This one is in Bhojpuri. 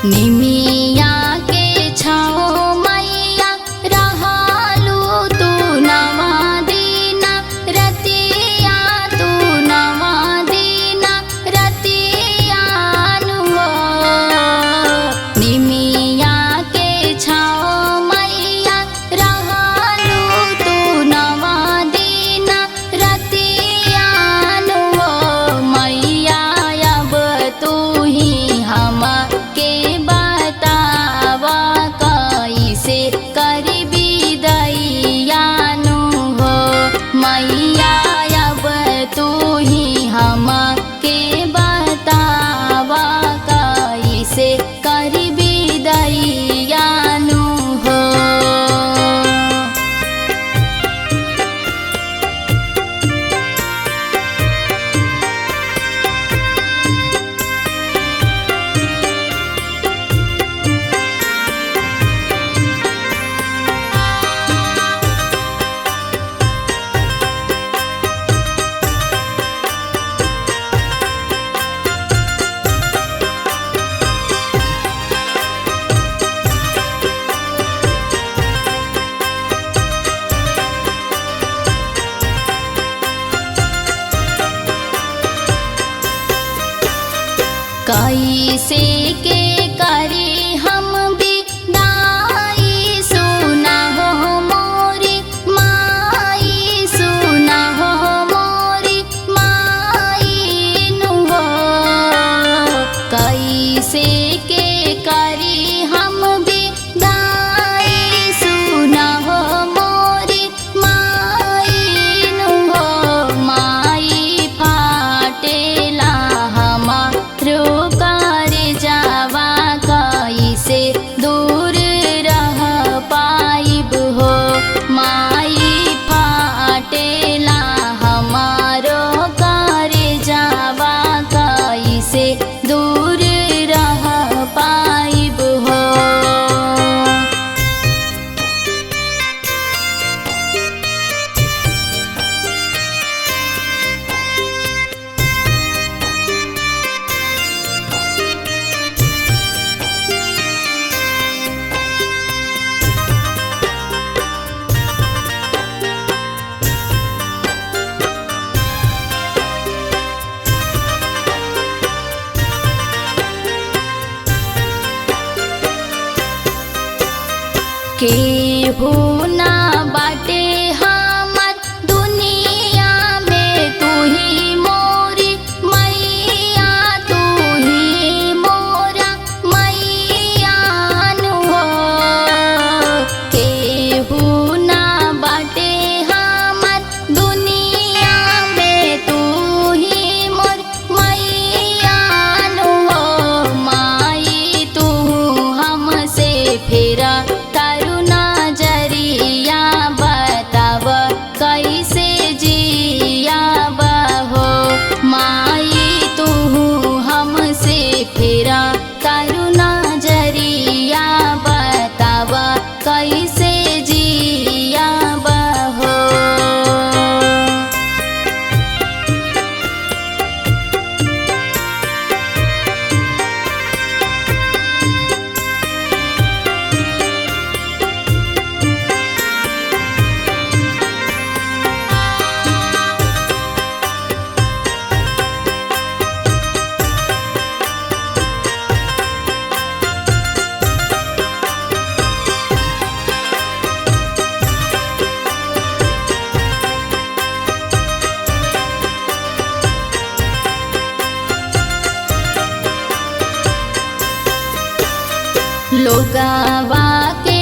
निमिया के छाओ मैया रहालू तू नवा दीना रतिया तू नवा दीना रतिया नु हो। निमिया के छाओ मैया रहालू तू नवा दीना रतिया नु हो। मैया अब तू ही हम के बतावा कैसे करी विदैया नु हो। मैया अब तू ही हम के बतावा कैसे करी विदैया नु हो। कैसे के करे हम विदाई सुना हो मोरी माई सुना हो मोरी माई नु हो। कैसे के करे हम विदाई सुना हो मोरी माई नु हो। माई फाटेला हमारो कर जावा कैसे दूर रह पाइब हो। माई फाटेला हमारो कर जावा कैसे दूर रह पाइब हो। केहू ना बाटे हमर दुनिया में तू ही मोरी मैया तू ही मोरा मैया नु हो। केहू ना बाटे हमर दुनिया में तू ही मोर मैया नु हो। माई तू हमसे फेरा करुणा जरिया बताव कैसे जिया बहो। माई तू हमसे फेरा करुणा जरिया बताव कैसे जिया बहो। लोगावा के